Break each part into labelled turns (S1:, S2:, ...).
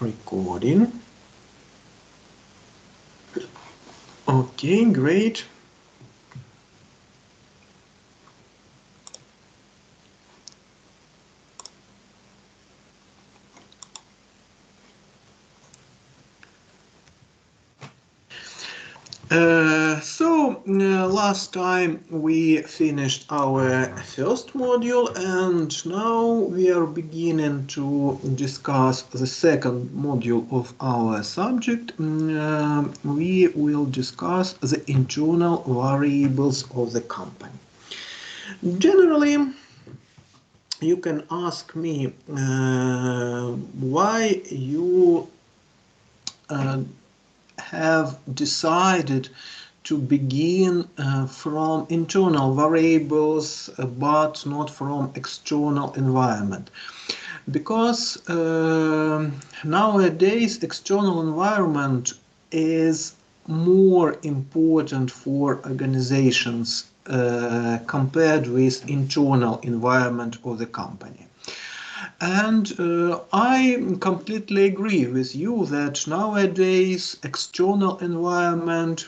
S1: Recording. Okay, great. Last time we finished our first module, and now we are beginning to discuss the second module of our subject. We will discuss the internal variables of the company. Generally, you can ask me why you have decided to begin from internal variables but not from external environment, because nowadays external environment is more important for organizations compared with internal environment of the company. And I completely agree with you that nowadays external environment,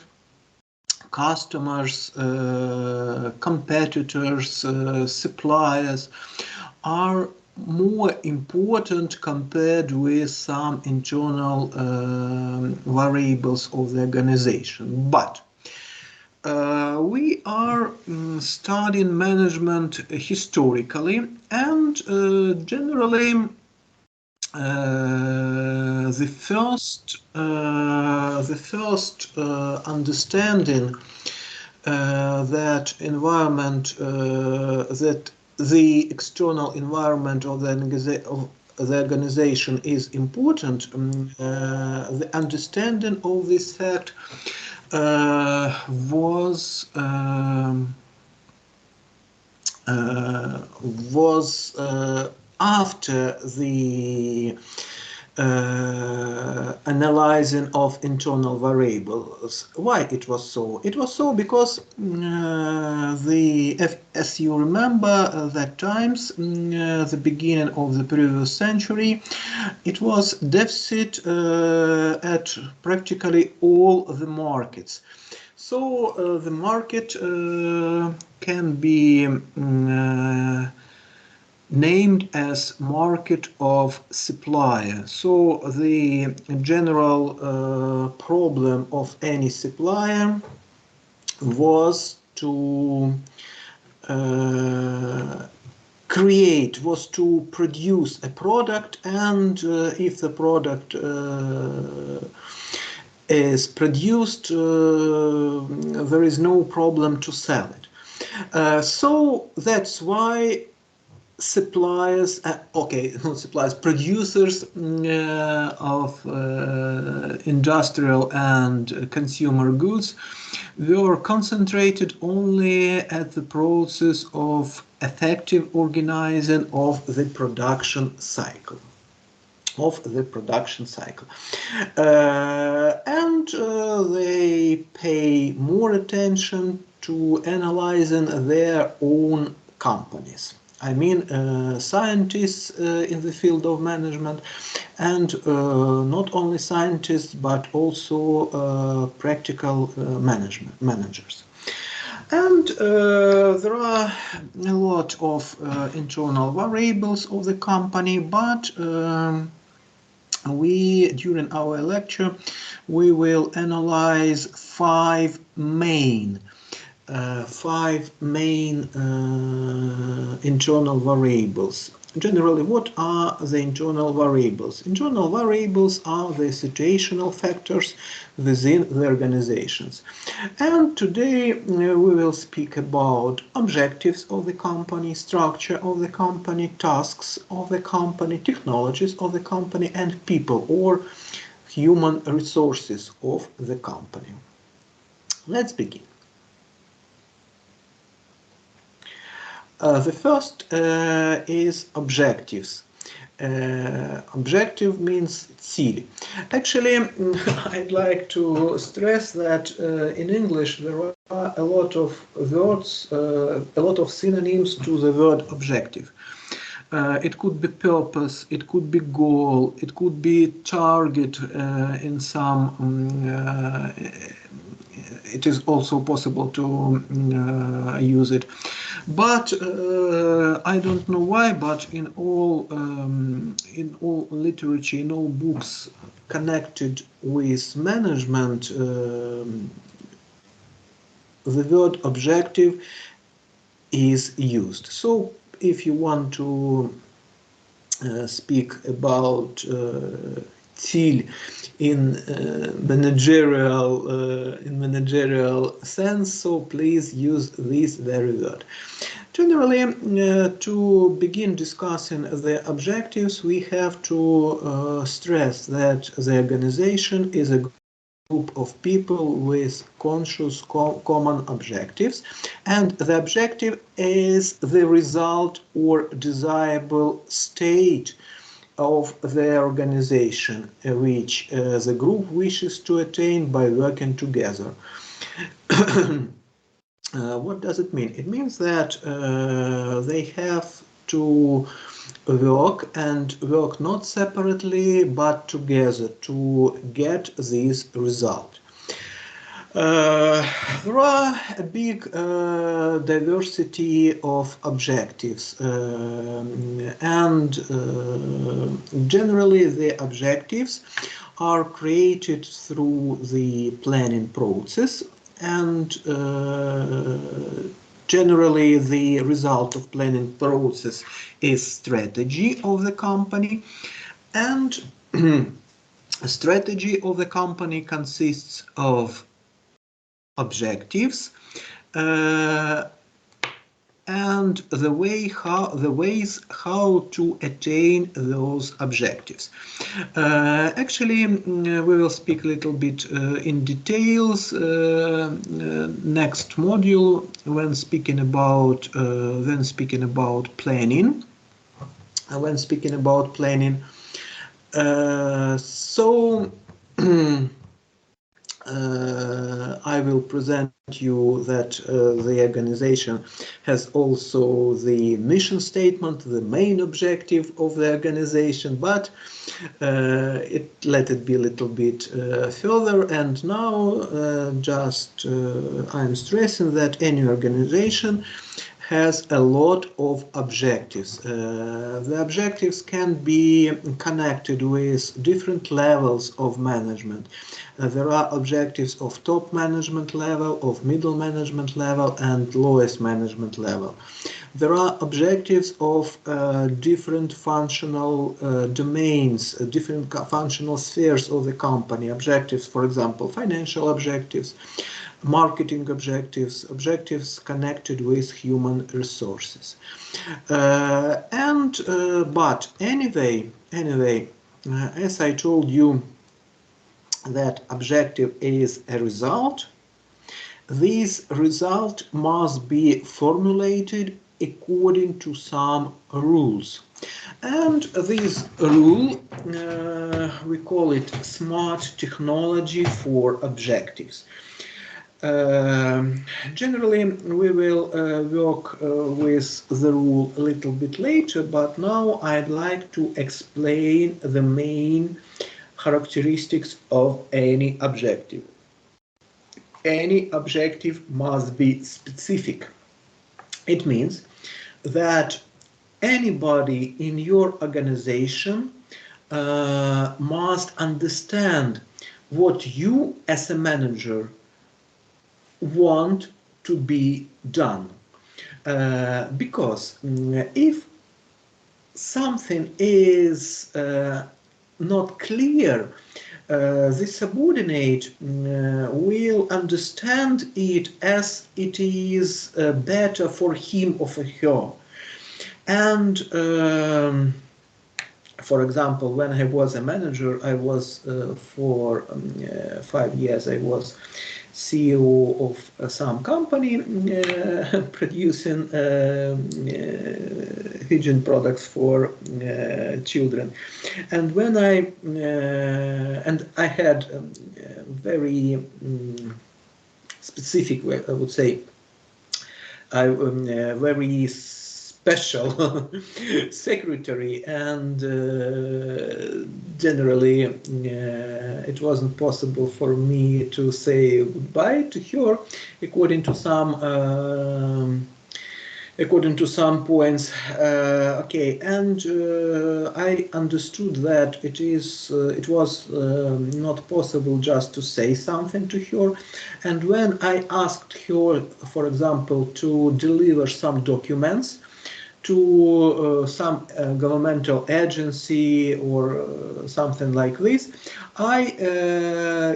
S1: customers, competitors, suppliers are more important compared with some internal variables of the organization. But we are studying management historically, and generally the first understanding that environment, that the external environment of the organization is important, the understanding of this fact was after the analyzing of internal variables. Why it was so? It was so because as you remember, that times, the beginning of the previous century, it was deficit at practically all the markets. So the market can be named as market of supplier. So the general problem of any supplier was to produce a product, and if the product is produced, there is no problem to sell it. So that's why suppliers, producers of industrial and consumer goods were concentrated only at the process of effective organizing of the production cycle. And they pay more attention to analyzing their own companies. I mean, scientists in the field of management, and not only scientists but also practical managers. And there are a lot of internal variables of the company, but during our lecture, we will analyze five main internal variables. Generally, what are the internal variables? Internal variables are the situational factors within the organizations. And today we will speak about objectives of the company, structure of the company, tasks of the company, technologies of the company, and people or human resources of the company. Let's begin. The first is objectives. Objective means ціль. Actually, I'd like to stress that in English there are a lot of words, a lot of synonyms to the word objective. It could be purpose, it could be goal, it could be target in some. It is also possible to use it, but I don't know why. But in all literature, in all books connected with management, the word objective is used. So if you want to speak about Ziel in managerial sense, so please use this very word. Generally, to begin discussing the objectives, we have to stress that the organization is a group of people with conscious common objectives, and the objective is the result or desirable state of the organization which the group wishes to attain by working together. What does it mean? It means that they have to work and work not separately but together to get this result. There are a big diversity of objectives, and generally the objectives are created through the planning process, and generally the result of planning process is strategy of the company, and strategy of the company consists of objectives and the ways how to attain those objectives. Actually, we will speak a little bit in details next module when speaking about planning. So. I will present you that the organization has also the mission statement, the main objective of the organization, but let it be a little bit further. And now I'm stressing that any organization has a lot of objectives. The objectives can be connected with different levels of management. There are objectives of top management level, of middle management level, and lowest management level. There are objectives of different functional domains, different functional spheres of the company. Objectives, for example, financial objectives, marketing objectives, objectives connected with human resources. But anyway, as I told you, that objective is a result. This result must be formulated according to some rules. And this rule, we call it smart technology for objectives. Generally, we will work with the rule a little bit later, but now I'd like to explain the main characteristics of any objective. Any objective must be specific. It means that anybody in your organization must understand what you as a manager want to be done. Because if something is not clear, the subordinate will understand it as it is better for him or for her. And for example, when I was a manager, I was for 5 years, I was CEO of some company producing hygiene products for children. And when I had very specific, I would say, very special secretary, and generally it wasn't possible for me to say goodbye to her according to some points. Okay, and I understood that it was not possible just to say something to her. And when I asked her, for example, to deliver some documents to some governmental agency or something like this, I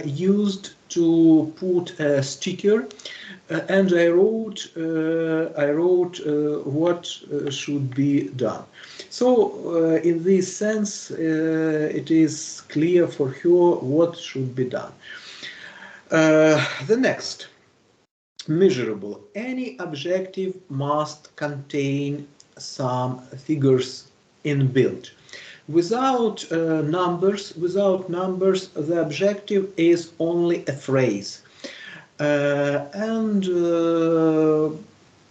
S1: used to put a sticker, and I wrote what should be done. So in this sense, it is clear for her what should be done. The next, measurable. Any objective must contain some figures inbuilt. Without numbers, the objective is only a phrase. And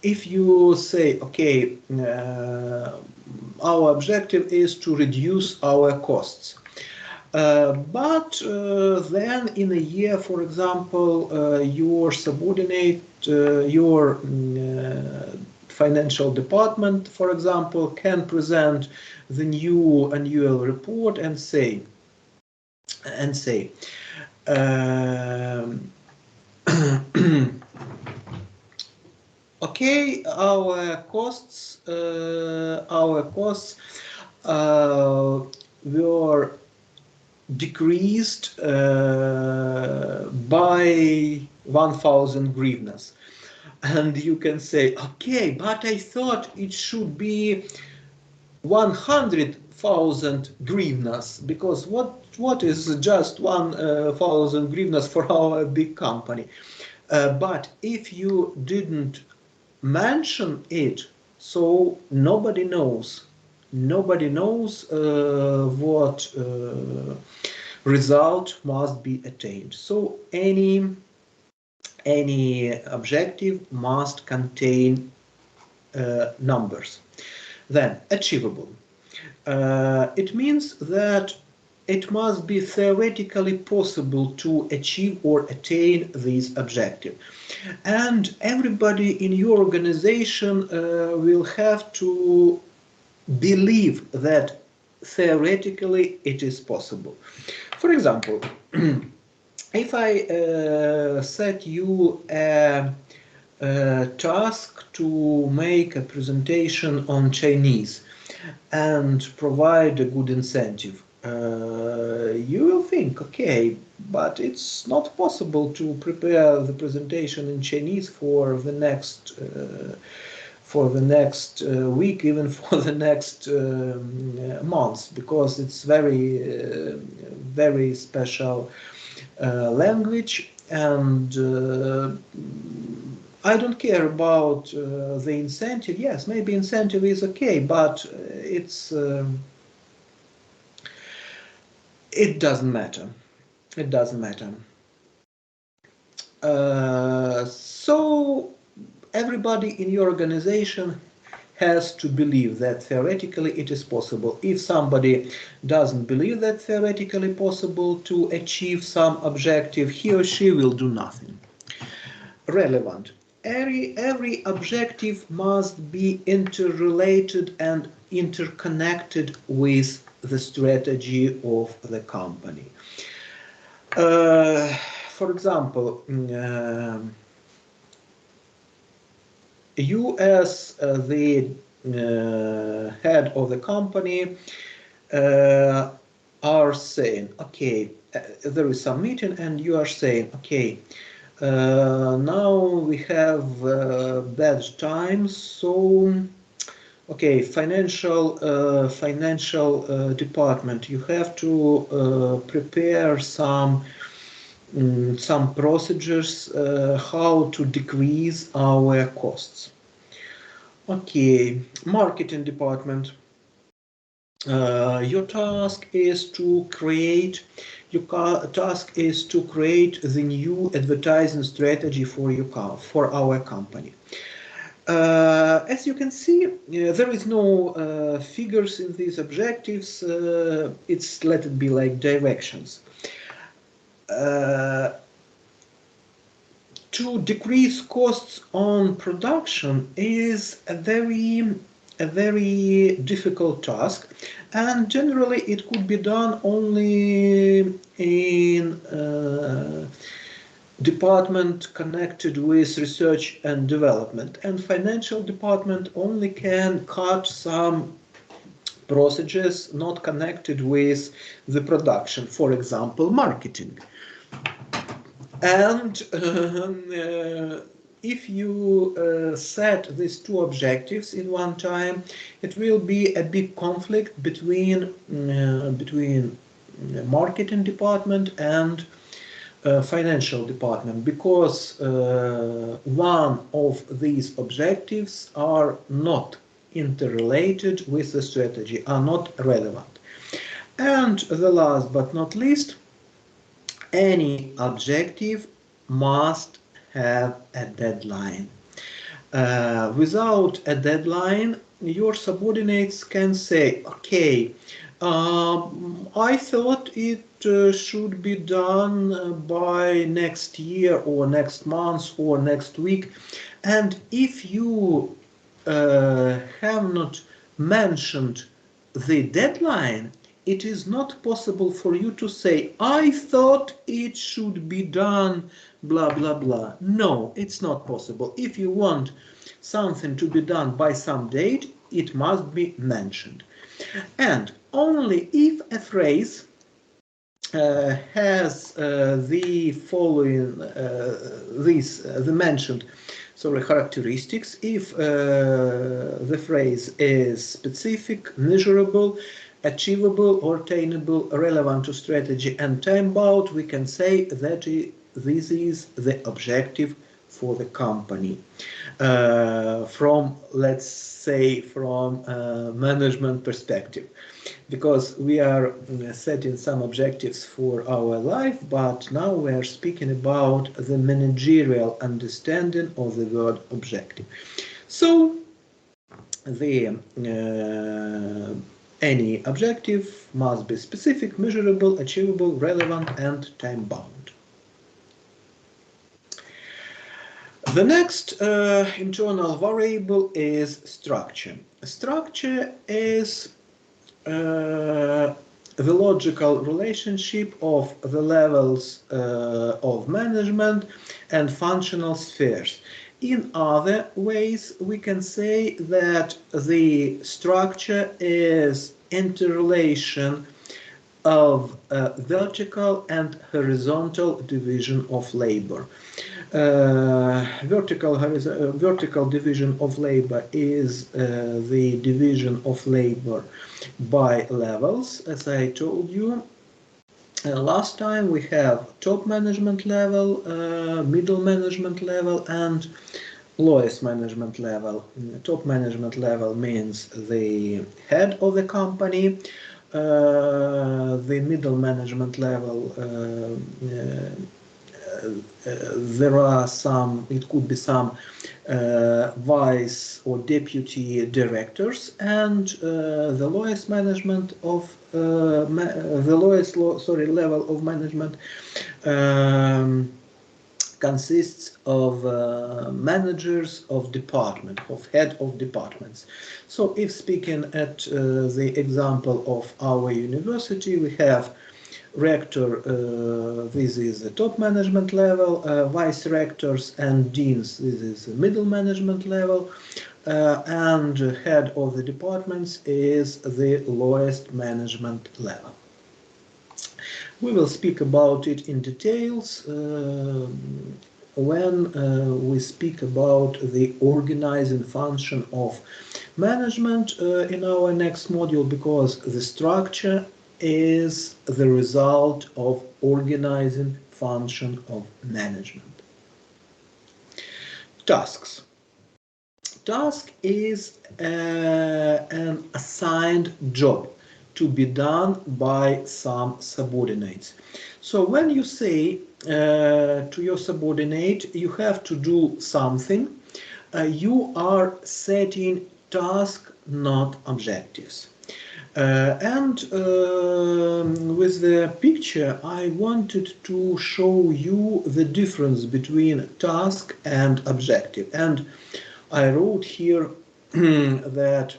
S1: if you say, okay, our objective is to reduce our costs. But then in a year, for example, your subordinate, your financial department, for example, can present the new annual report and say, okay, our costs were decreased by 1,000 hryvnias. And you can say, okay, but I thought it should be 100,000 hryvnias, because what is just 1,000 hryvnias for our big company? But if you didn't mention it, so nobody knows what result must be attained. So any objective must contain numbers. Then achievable. It means that it must be theoretically possible to achieve or attain this objective. And everybody in your organization will have to believe that theoretically it is possible. For example, if I set you a task to make a presentation on Chinese and provide a good incentive, you will think, okay, but it's not possible to prepare the presentation in Chinese for the next week, even for the next months, because it's very special language, and I don't care about the incentive. Yes, maybe incentive is okay, but it doesn't matter. It doesn't matter. So everybody in your organization has to believe that theoretically it is possible. If somebody doesn't believe that theoretically possible to achieve some objective, he or she will do nothing. Relevant. Every objective must be interrelated and interconnected with the strategy of the company. For example, you as the head of the company are saying, okay, there is some meeting, and you are saying, okay, now we have bad times, so okay, financial department, you have to prepare some procedures how to decrease our costs. Okay, marketing department. Your task is to create the new advertising strategy for our company. As you can see, there is no figures in these objectives. It's let it be like directions. To decrease costs on production is a very difficult task, and generally it could be done only in department connected with research and development, and financial department only can cut some processes not connected with the production, for example, marketing. And if you set these two objectives in one time, it will be a big conflict between marketing department and financial department, because one of these objectives are not interrelated with the strategy, are not relevant. And the last but not least, any objective must have a deadline. Without a deadline, your subordinates can say, okay, I thought it should be done by next year or next month or next week. And if you have not mentioned the deadline, it is not possible for you to say, I thought it should be done, blah, blah, blah. No, it's not possible. If you want something to be done by some date, it must be mentioned. And only if a phrase has the following, the mentioned characteristics, if the phrase is specific, measurable, achievable or attainable, relevant to strategy and time-bound, we can say that this is the objective for the company. From, let's say, from management perspective, because we are setting some objectives for our life, but now we are speaking about the managerial understanding of the word objective. So the any objective must be specific, measurable, achievable, relevant, and time-bound. The next internal variable is structure. Structure is the logical relationship of the levels of management and functional spheres. In other ways, we can say that the structure is interrelation of vertical and horizontal division of labor. Vertical division of labor is the division of labor by levels. As I told you last time, we have top management level, middle management level, and lowest management level. Top management level means the head of the company. The middle management level, there are some, it could be some vice or deputy directors, and the lowest management of level of management consists of managers of department, of head of departments. So if speaking at the example of our university, we have rector, this is the top management level, vice rectors and deans, this is the middle management level, and head of the departments is the lowest management level. We will speak about it in details when we speak about the organizing function of management in our next module, because the structure is the result of organizing function of management. Tasks. Task is an assigned job to be done by some subordinates. So when you say to your subordinate, you have to do something, you are setting tasks, not objectives. With the picture, I wanted to show you the difference between task and objective. And I wrote here that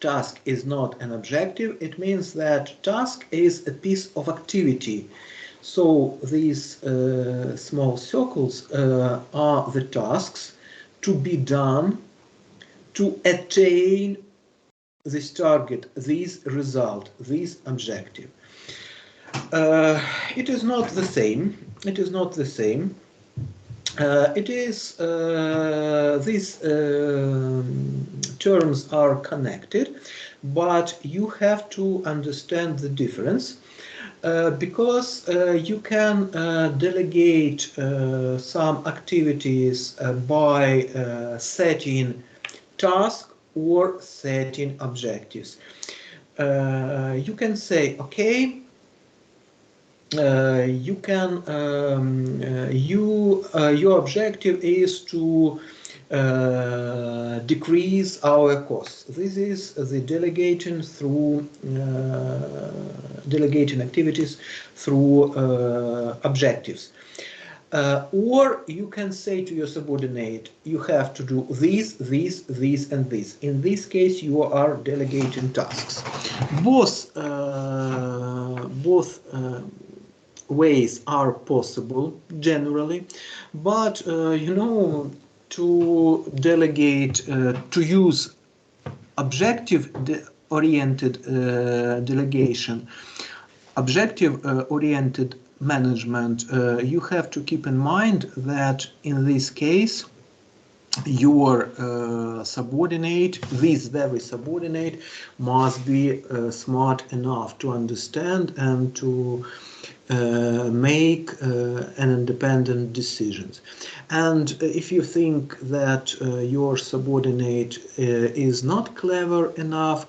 S1: task is not an objective. It means that task is a piece of activity. So these small circles are the tasks to be done to attain this target, this result, this objective. It is not the same. It is not the same. These terms are connected, but you have to understand the difference. Because you can delegate some activities by setting tasks or setting objectives. You can say, okay, your objective is to decrease our costs. This is the delegating activities through objectives. Or you can say to your subordinate, you have to do this, and this. In this case, you are delegating tasks. Both ways are possible generally, but to delegate, to use objective-oriented delegation, objective-oriented management, you have to keep in mind that in this case, your subordinate, this very subordinate, must be smart enough to understand and to make an independent decisions. And if you think that your subordinate is not clever enough,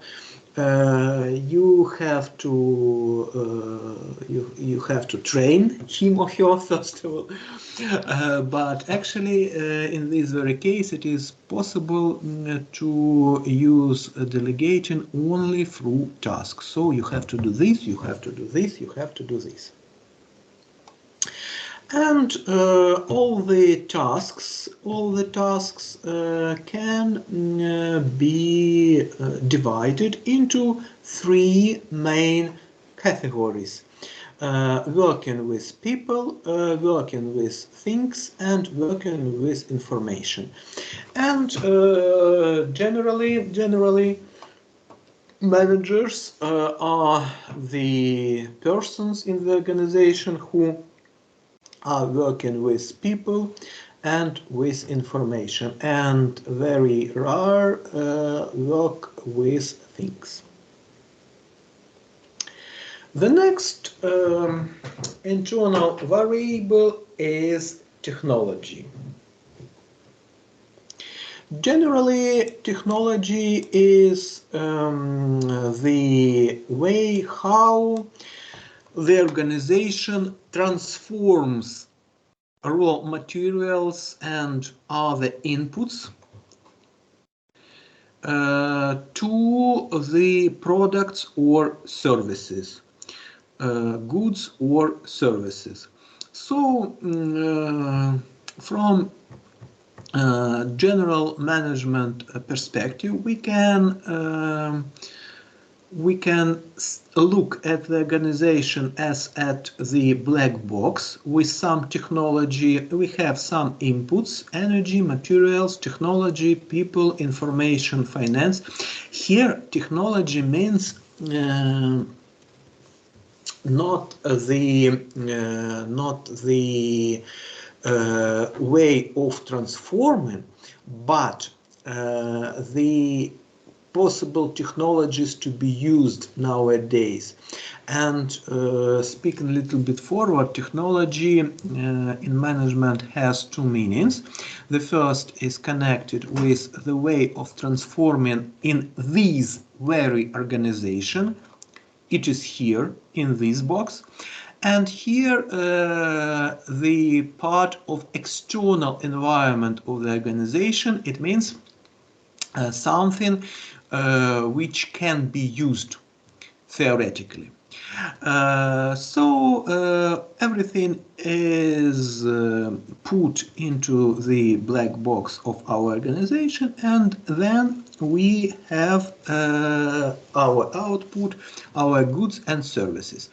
S1: you have to train him or her first of all. But actually, in this very case, it is possible to use delegating only through tasks. So you have to do this, you have to do this, you have to do this. And all the tasks can be divided into three main categories: working with people, working with things, and working with information. And generally, managers are the persons in the organization who are working with people and with information, and very rare work with things. The next internal variable is technology. Generally, technology is the way how the organization transforms raw materials and other inputs to the products or services, goods or services. So, from general management perspective, we can look at the organization as at the black box with some technology. We have some inputs: energy, materials, technology, people, information, finance. Here, technology means not the way of transforming, but the possible technologies to be used nowadays. And speaking a little bit forward, technology in management has two meanings. The first is connected with the way of transforming in this very organization. It is here in this box. And here the part of external environment of the organization, it means something which can be used theoretically. Everything is put into the black box of our organization, and then we have our output, our goods and services.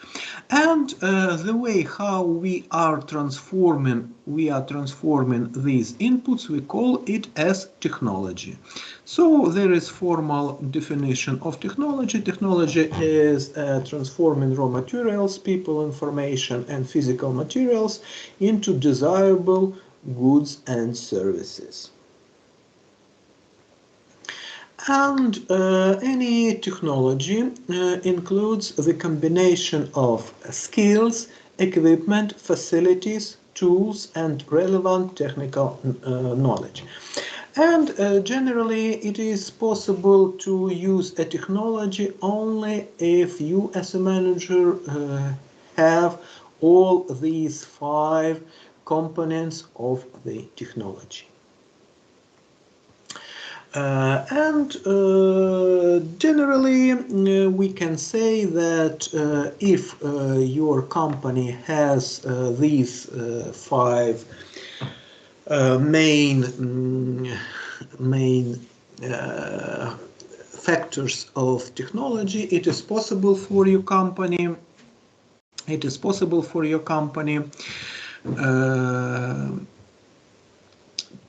S1: And the way how we are transforming these inputs, we call it as technology. So there is formal definition of technology. Technology is transforming raw materials, people, information, and physical materials into desirable goods and services. And any technology includes the combination of skills, equipment, facilities, tools, and relevant technical knowledge. And generally, it is possible to use a technology only if you, as a manager, have all these 5 components of the technology. Generally, we can say that if your company has these 5 main factors of technology, it is possible for your company.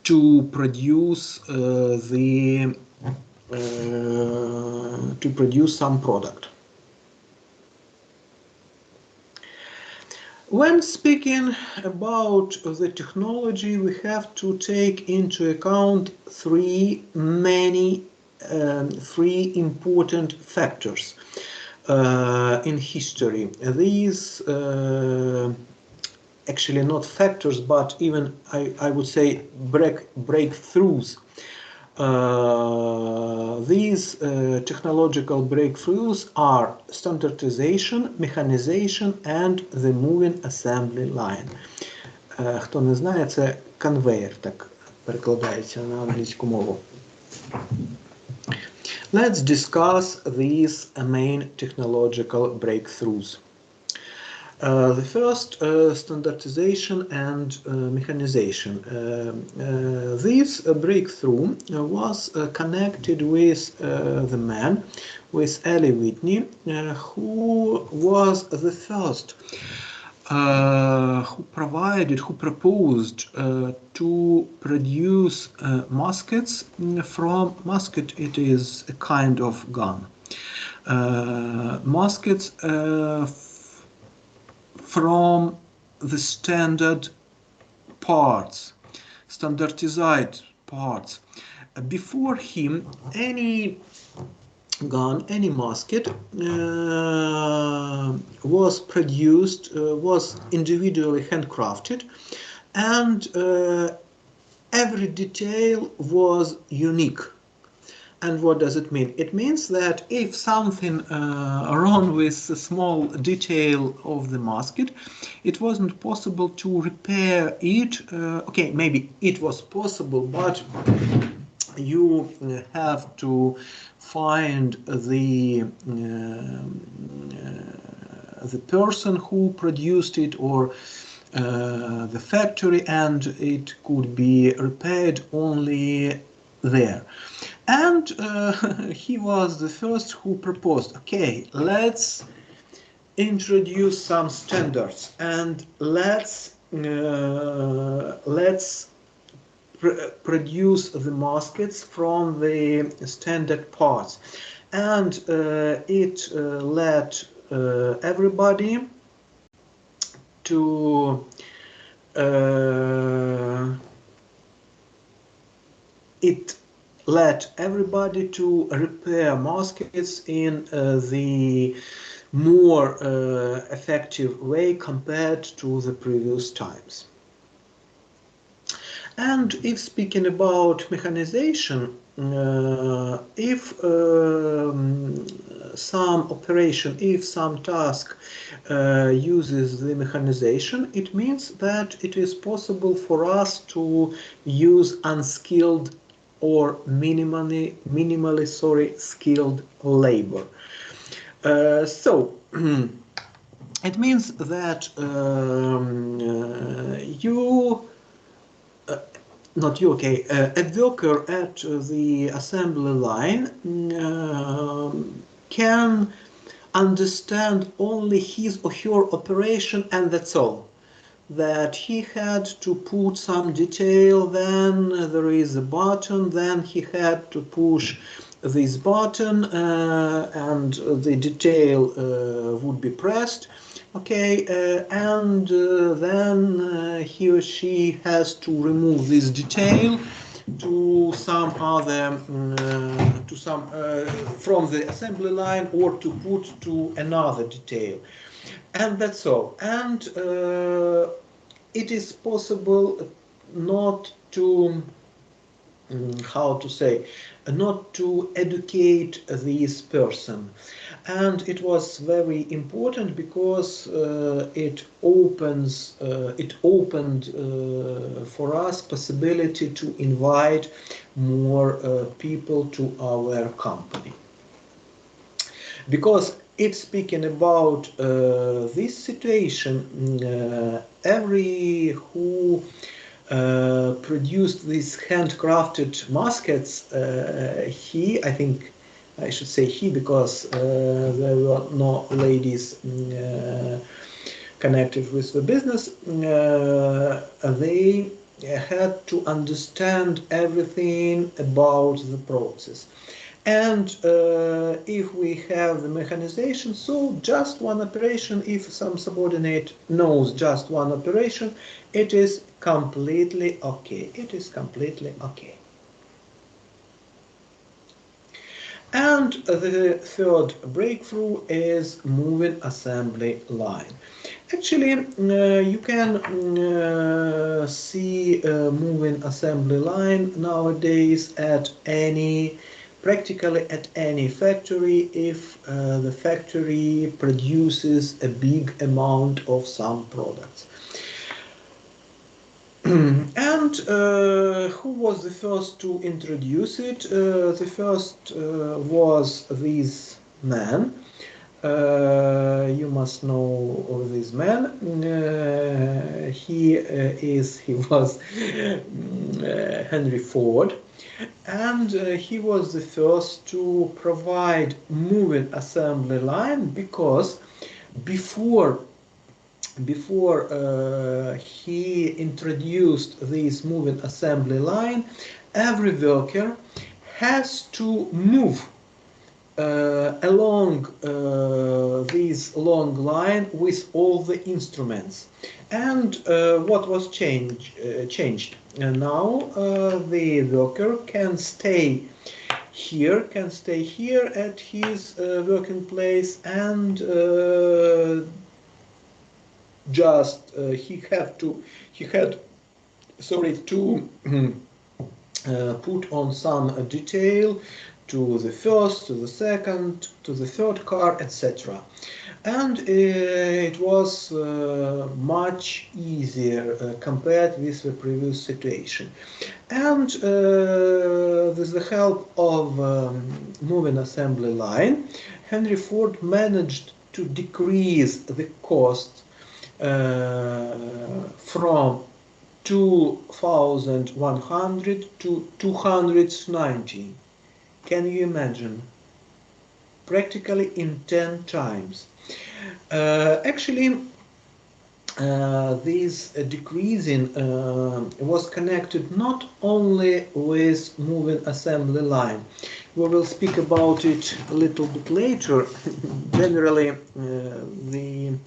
S1: To produce some product. When speaking about the technology, we have to take into account 3 important factors in history. These actually not factors, but even I would say breakthroughs. These technological breakthroughs are standardization, mechanization, and the moving assembly line. Хто не знає, це конвейер, так перекладається на англійську мову. Let's discuss these main technological breakthroughs. The first, standardization and mechanization. This breakthrough was connected with the man, with Eli Whitney, who was the first who proposed to produce muskets from musket. It is a kind of gun. Muskets from the standardized parts. Before him, any gun, any musket was produced, was individually handcrafted, and every detail was unique. And what does it mean? It means that if something wrong with a small detail of the musket, it wasn't possible to repair it. Okay, maybe it was possible, but you have to find the person who produced it, or the factory, and it could be repaired only there. And he was the first who proposed, okay, let's introduce some standards, and let's produce the muskets from the standard parts. And it led everybody to repair muskets in the more effective way compared to the previous times. And if speaking about mechanization, if some task uses the mechanization, it means that it is possible for us to use unskilled or minimally skilled labor. So it means that a worker at the assembly line can understand only his or her operation, and that's all. That he had to put some detail, then there is a button, then he had to push this button and the detail would be pressed. Okay, and then he or she has to remove this detail to some other from the assembly line, or to put to another detail, and that's all. And it is possible not to how to say, not to educate this person. And it was very important because it opened for us possibility to invite more people to our company. Because if speaking about this situation, every who produced these handcrafted muskets, I think I should say he, because there were no ladies connected with the business, they had to understand everything about the process. And if we have the mechanization, so just one operation, if some subordinate knows just one operation, it is completely okay. It is completely okay. And the third breakthrough is moving assembly line. Actually, you can see moving assembly line nowadays at practically at any factory, if the factory produces a big amount of some products. And who was the first to introduce it? The first was this man. You must know of this man. He was Henry Ford, and he was the first to provide moving assembly line, because before he introduced this moving assembly line, every worker has to move along this long line with all the instruments. And what was changed? Now the worker can stay here at his working place, and just he had to put on some detail to the first, to the second, to the third car, etc. And it was much easier compared with the previous situation. And with the help of moving assembly line, Henry Ford managed to decrease the cost from 2,100 to 290. Can you imagine? Practically in 10 times. Actually, this decreasing was connected not only with moving assembly line. We will speak about it a little bit later. Generally, the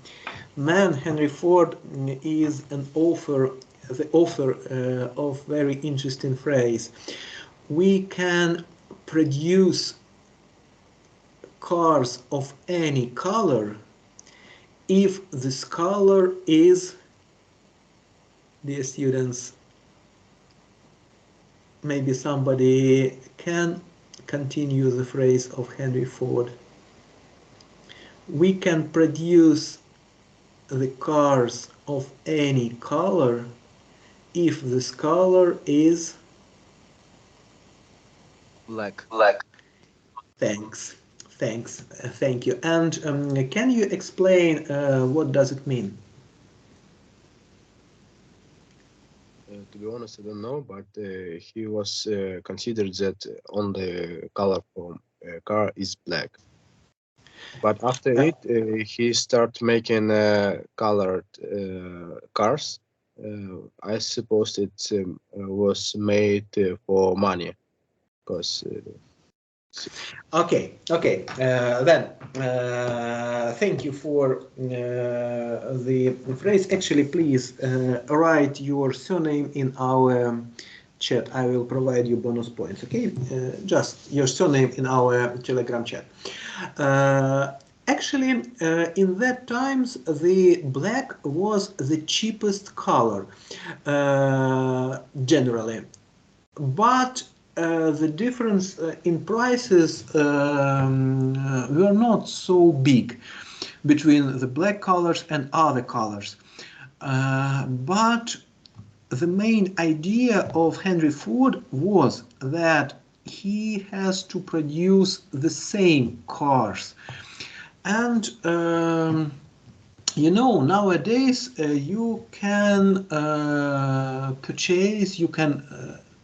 S1: man Henry Ford is the author of very interesting phrase. We can produce cars of any color if this color is, dear students, maybe somebody can continue the phrase of Henry Ford. We can produce the cars of any color if this color is
S2: Black.
S1: black. Thanks. Thanks. Thank you. And can you explain what does it mean?
S2: To be honest, I don't know, but he was considered that only color for car is black. But after
S1: Uh,
S2: it, he started making colored cars. I suppose it was made for money, because
S1: Okay, okay. Then, thank you for the phrase. Actually, please write your surname in our chat. I will provide you bonus points. Okay, just your surname in our Telegram chat. Uh, Actually, in that times, the black was the cheapest color generally, but the difference in prices were not so big between the black colors and other colors. But the main idea of Henry Ford was that he has to produce the same cars. And nowadays you can purchase, you can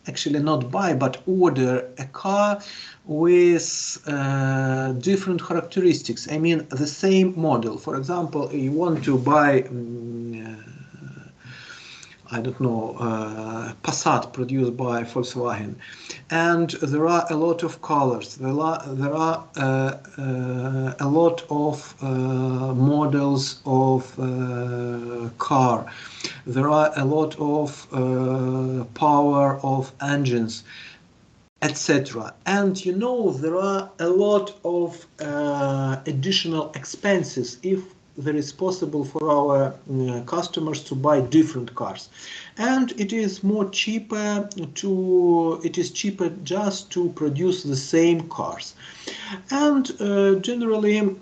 S1: actually not buy, but order a car with different characteristics. I mean, the same model. For example, you want to buy I don't know, Passat produced by Volkswagen. And there are a lot of colors. There are a lot of models of car. There are a lot of power of engines, etc. And there are a lot of additional expenses if there is possible for our customers to buy different cars, and it is cheaper just to produce the same cars. And generally,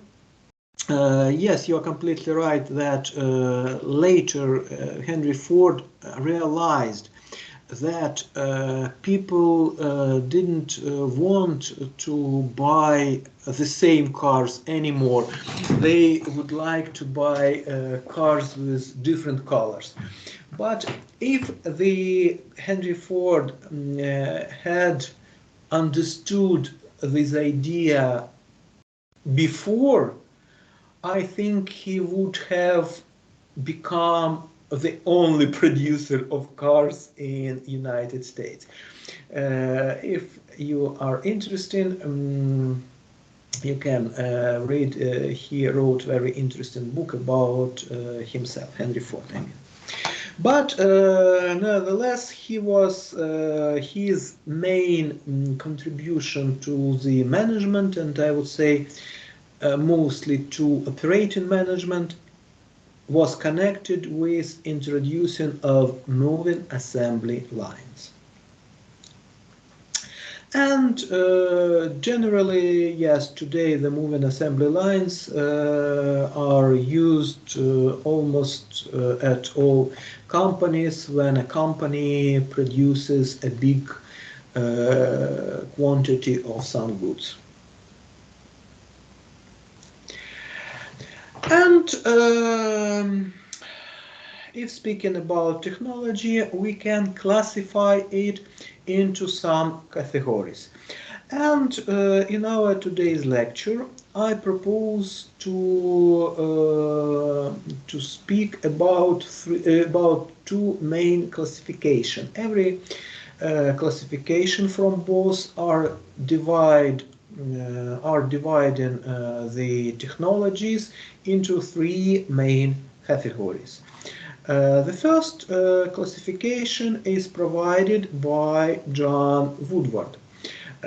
S1: yes, you are completely right that later Henry Ford realized that people didn't want to buy the same cars anymore. They would like to buy cars with different colors. But if the Henry Ford had understood this idea before, I think he would have become the only producer of cars in United States. If you are interested, you can read. He wrote very interesting book about himself, Henry Ford. I mean. But nevertheless, he was his main contribution to the management, and I would say mostly to operating management, was connected with introduction of moving assembly lines. And generally, yes, today the moving assembly lines are used almost at all companies when a company produces a big quantity of some goods. And if speaking about technology, we can classify it into some categories. And in our today's lecture, I propose to speak about two main classification. Every classification from both are dividing the technologies into three main categories. The first classification is provided by John Woodward.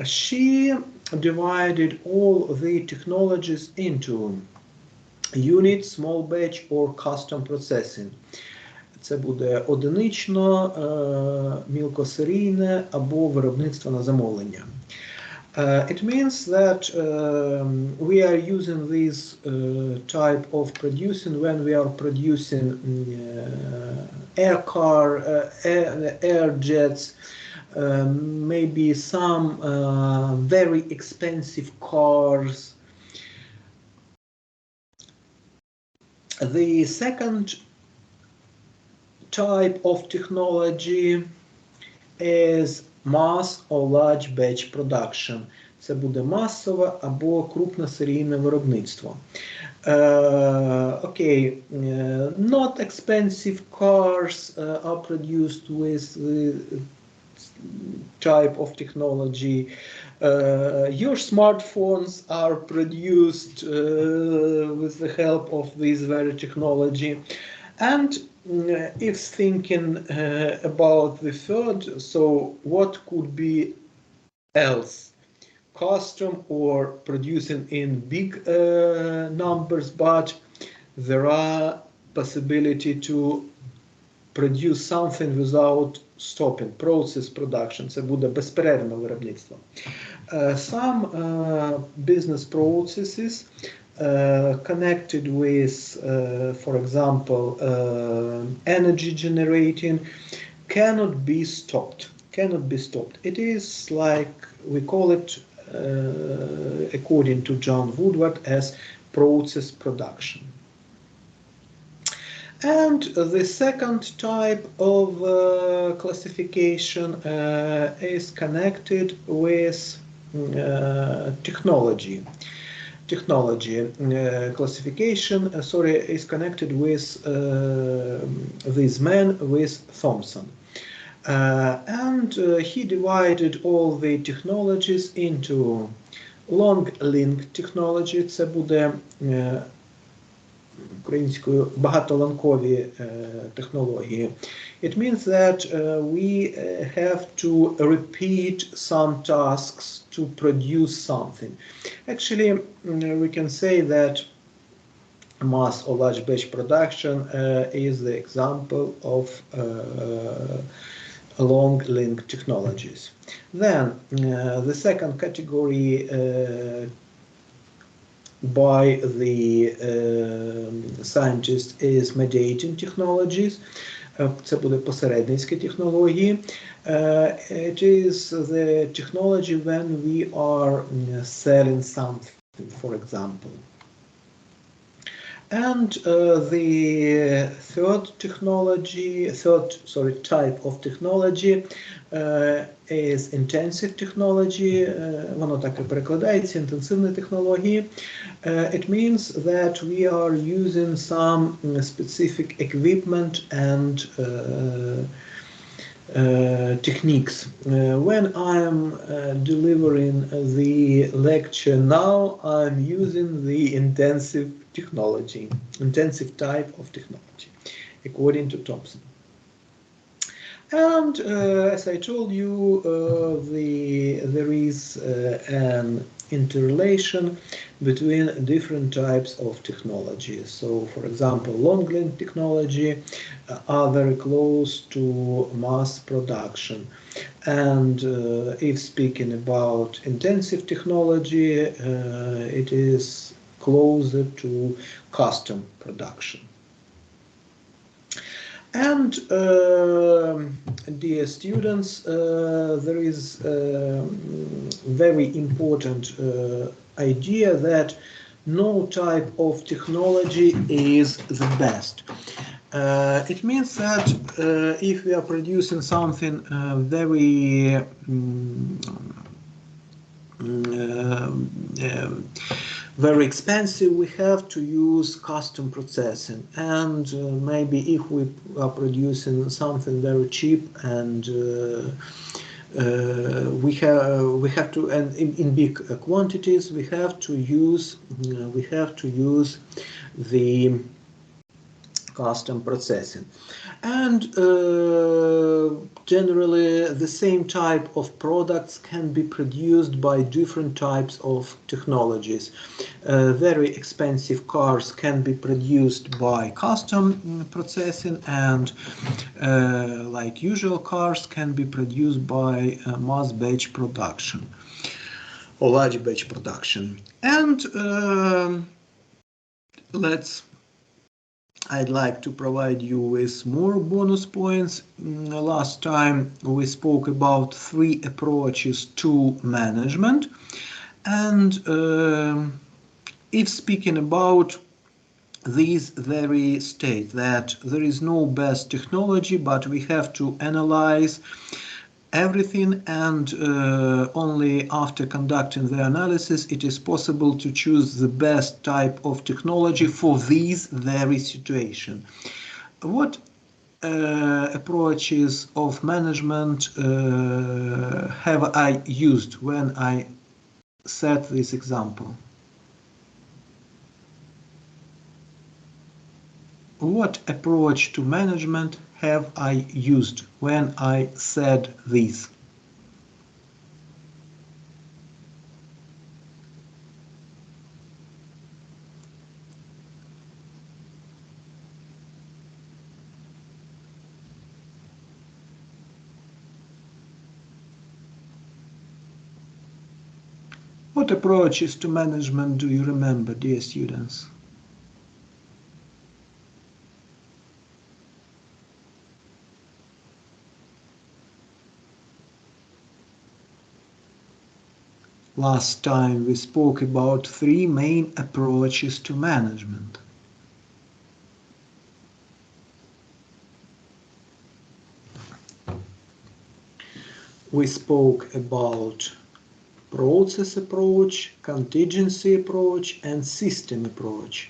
S1: She divided all the technologies into unit, small batch, or custom processing. Це буде одинично, мілкосерійне або виробництво на замовлення. It means that we are using this type of producing when we are producing air jets, maybe some very expensive cars. The second type of technology is mass or large batch production. Це буде масове або крупне серійне виробництво. Not expensive cars are produced with the type of technology. Your smartphones are produced with the help of this very technology. And if thinking about the third, so what could be else? Custom or producing in big numbers, but there are possibility to produce something without stopping, process production. Це буде безперервне виробництво. Some business processes connected with, for example, energy generating cannot be stopped. It is like, we call it, according to John Woodward, as process production. And the second type of classification is connected with technology. Classification is connected with this man, with Thomson. And he divided all the technologies into long link technology. Це буде українською багатоланкові технології. It means that we have to repeat some tasks to produce something. Actually, we can say that mass or large batch production is the example of long link technologies. Then the second category by the scientist is mediating technologies. Це буде посередницькі технології. It is the technology when we are selling something, for example. And the third type of technology is intensive technology. Воно так і перекладається, інтенсивні технології. It means that we are using some specific equipment and techniques. When I'm delivering the lecture now, I'm using the intensive type of technology, according to Thomson. And as I told you, there is an interrelation between different types of technology. So, for example, long-link technology are very close to mass production. And if speaking about intensive technology, it is closer to custom production. And dear students, there is a very important idea that no type of technology is the best. It means that if we are producing something very expensive, we have to use custom processing. And maybe if we are producing something very cheap and we have to, and in big quantities, we have to use the custom processing. And generally the same type of products can be produced by different types of technologies. Very expensive cars can be produced by custom processing, and like usual cars can be produced by mass batch production or large batch production. And I'd like to provide you with more bonus points. Last time we spoke about 3 approaches to management, and if speaking about these, they state that there is no best technology, but we have to analyze everything, and only after conducting the analysis it is possible to choose the best type of technology for these very situation. What approaches of management have I used when I set this example? What approach to management have I used when I said this? What approaches to management do you remember, dear students? Last time we spoke about 3 main approaches to management. We spoke about process approach, contingency approach, and system approach.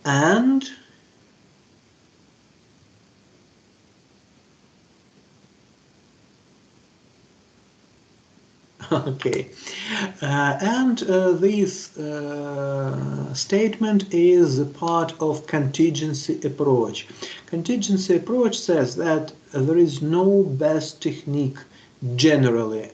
S1: And okay, this statement is a part of contingency approach. Contingency approach says that there is no best technique generally,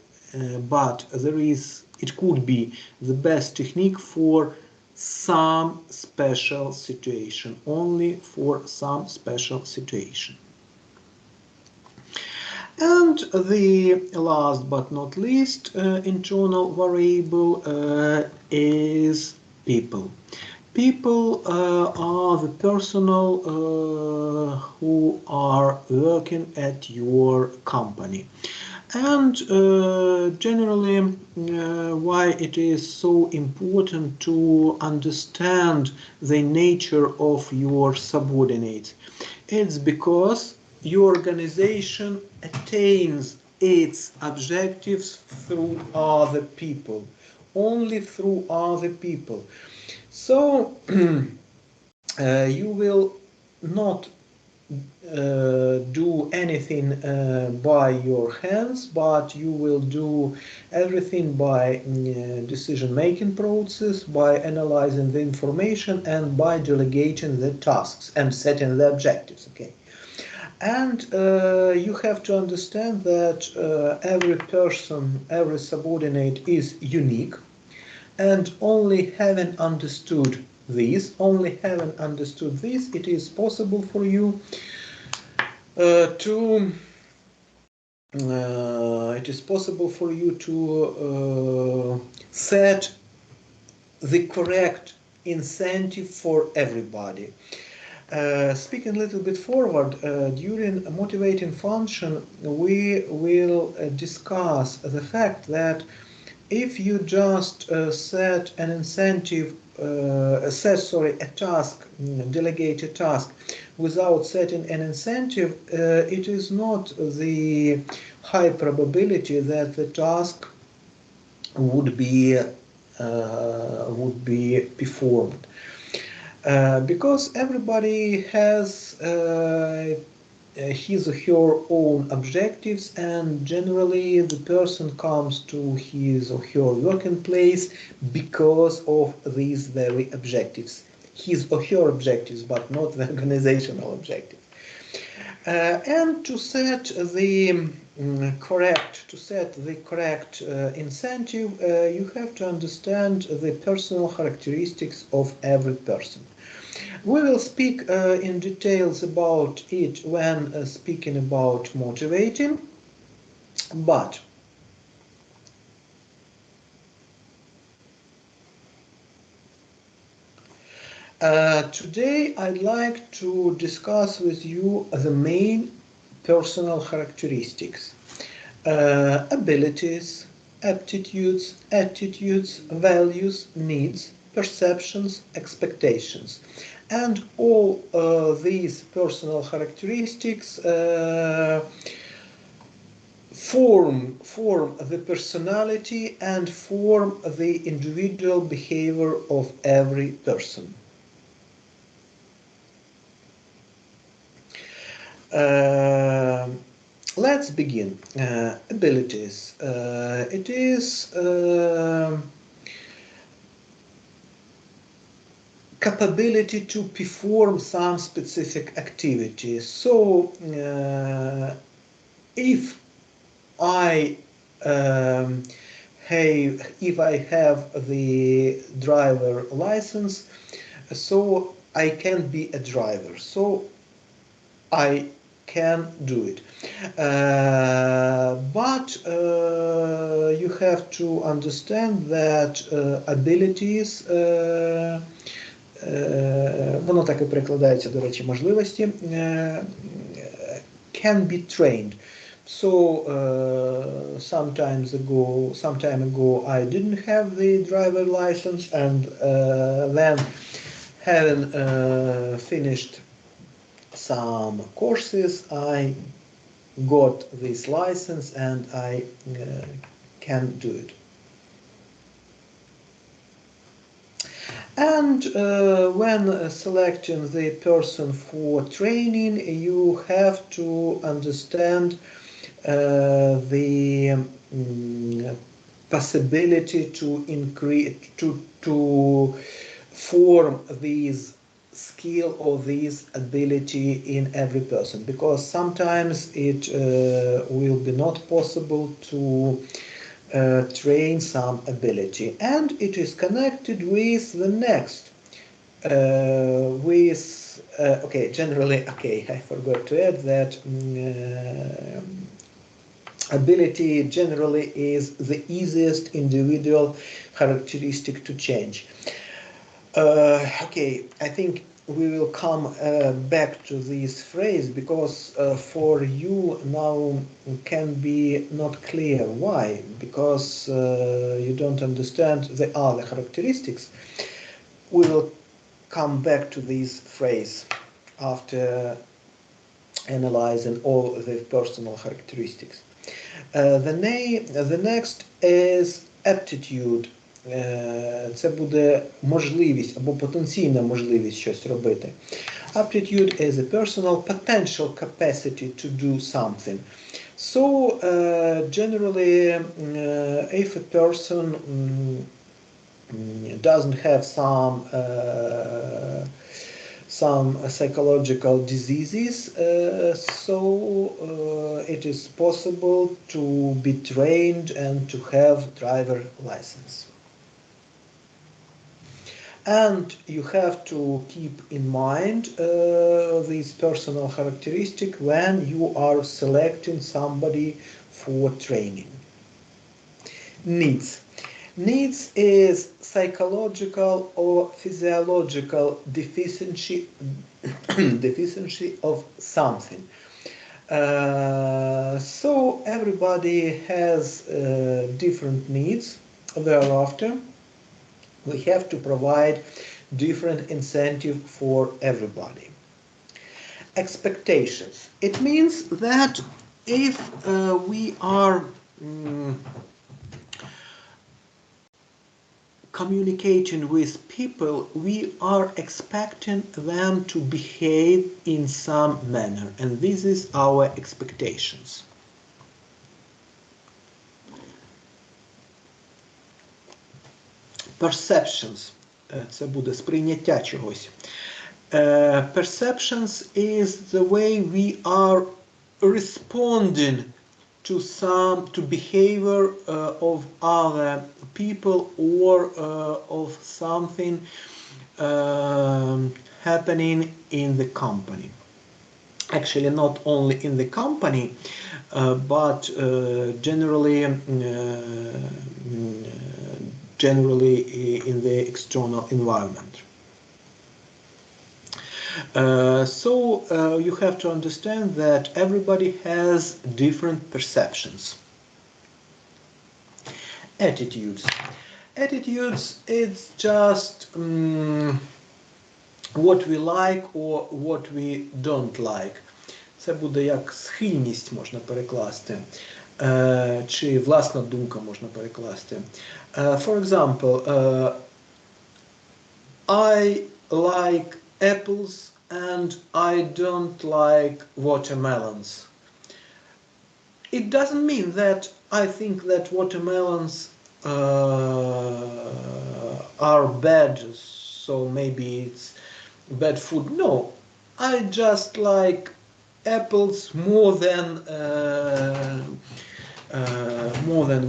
S1: but it could be the best technique for some special situation, only for some special situation. And the last but not least internal variable is people. People are the personnel who are working at your company. And generally, why it is so important to understand the nature of your subordinates. It's because your organization attains its objectives through other people, only through other people. So you will not do anything by your hands, but you will do everything by decision-making process, by analyzing the information, and by delegating the tasks and setting the objectives. Okay. And you have to understand that every person, every subordinate is unique, and only having understood this, it is possible for you to set the correct incentive for everybody. Speaking a little bit forward, during a motivating function, we will discuss the fact that if you just set an incentive, a task, delegate a task without setting an incentive, it is not the high probability that the task would be performed. Because everybody has his or her own objectives, and generally the person comes to his or her working place because of these very objectives. his or her objectives, but not the organizational objectives. And to set the correct incentive, you have to understand the personal characteristics of every person. We will speak in details about it when speaking about motivating, but today I'd like to discuss with you the main personal characteristics, abilities, aptitudes, attitudes, values, needs, perceptions, expectations. And all these personal characteristics form the personality and form the individual behavior of every person. Let's begin. Abilities. It is capability to perform some specific activities. So, if I have the driver license, so I can be a driver. So I can do it. But you have to understand that abilities, воно так і перекладається, до речі, можливості, can be trained. So some time ago I didn't have the driver license, and then having finished some courses, I got this license and I can do it. And when selecting the person for training, you have to understand the possibility to increase, to form these skill or this ability in every person, because sometimes it will be not possible to train some ability, and it is connected with the next generally, I forgot to add that ability generally is the easiest individual characteristic to change. I think we will come back to this phrase, because for you now can be not clear. Why? Because you don't understand the other characteristics. We will come back to this phrase after analyzing all the personal characteristics. The next is aptitude. Це буде можливість або потенційна можливість щось робити. Aptitude is a personal potential capacity to do something. So generally, if a person doesn't have some psychological diseases, so it is possible to be trained and to have driver license. And you have to keep in mind this personal characteristic when you are selecting somebody for training. Needs. Needs is psychological or physiological deficiency of something. So everybody has different needs. Thereafter, we have to provide different incentive for everybody. Expectations. It means that if we are communicating with people, we are expecting them to behave in some manner, and this is our expectations. Perceptions. Це буде сприйняття чогось. Perceptions is the way we are responding to behavior of other people or of something happening in the company. Actually, not only in the company, but generally in the external environment. So you have to understand that everybody has different perceptions. Attitudes. Attitudes, it's just what we like or what we don't like. Це буде як схильність можна перекласти, чи власна думка можна перекласти. For example, I like apples and I don't like watermelons. It doesn't mean that I think that watermelons are bad, so maybe it's bad food. No, I just like apples more than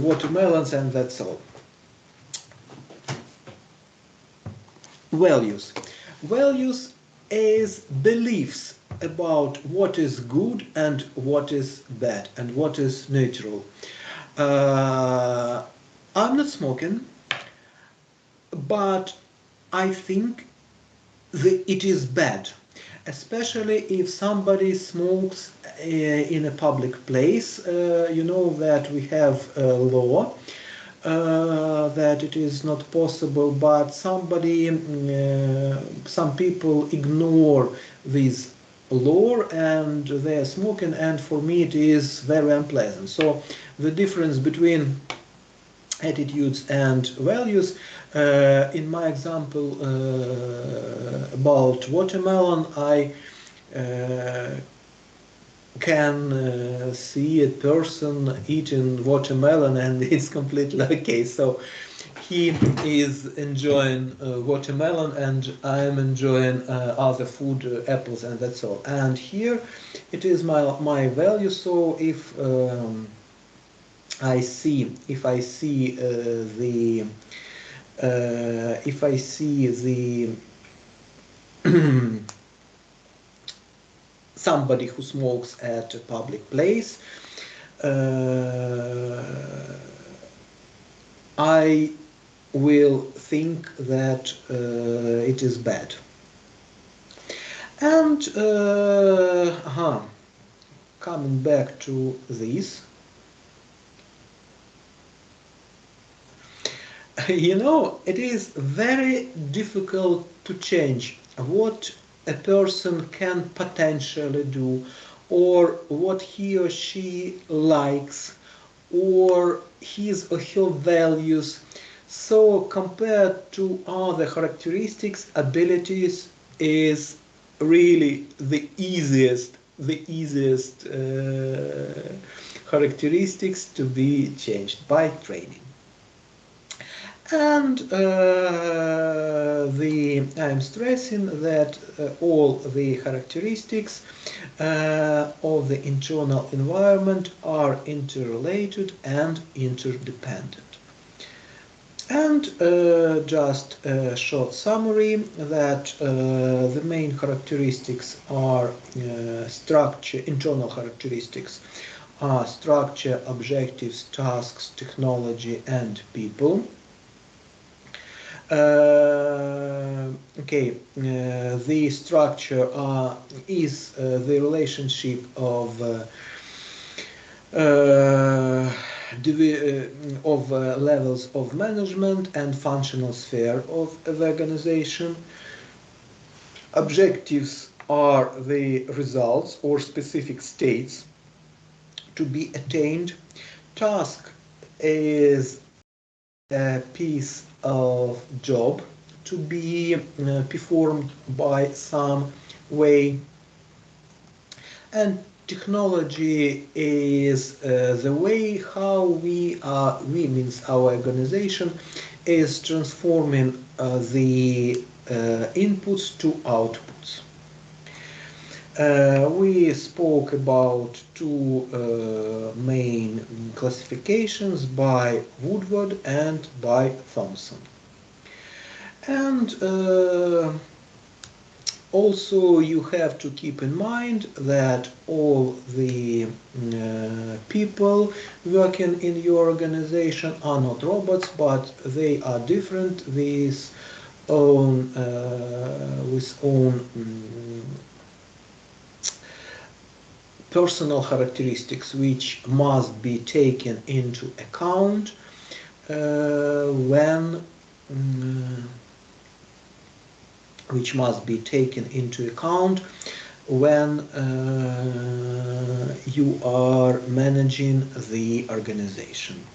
S1: watermelons, and that's all. Values. Values is beliefs about what is good and what is bad and what is neutral. I'm not smoking, but I think that it is bad, especially if somebody smokes in a public place. You know that we have a law that it is not possible, but some people ignore this law and they are smoking, and for me it is very unpleasant. So the difference between attitudes and values, in my example about watermelon, I can see a person eating watermelon and it's completely okay. So he is enjoying watermelon and I am enjoying other food, apples, and that's all. And here it is my value. So if I see somebody who smokes at a public place, I will think that it is bad. And coming back to this, you know, it is very difficult to change what a person can potentially do, or what he or she likes, or his or her values. So compared to other characteristics, abilities is really the easiest characteristics to be changed by training. And I'm stressing that all the characteristics of the internal environment are interrelated and interdependent. And just a short summary that the main characteristics are internal characteristics are structure, objectives, tasks, technology, and people. The structure is the relationship of levels of management and functional sphere of the organization. Objectives are the results or specific states to be attained. Task is a piece of job to be performed by some way, and technology is the way how we means our organization is transforming the inputs to outputs. We spoke about two main classifications by Woodward and by Thomson. And also you have to keep in mind that all the people working in your organization are not robots, but they are different with own personal characteristics which must be taken into account when which must be taken into account when you are managing the organization.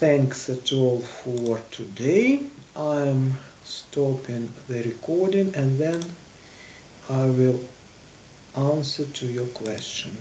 S1: Thanks at all for today. I'm stopping the recording and then I will answer to your question.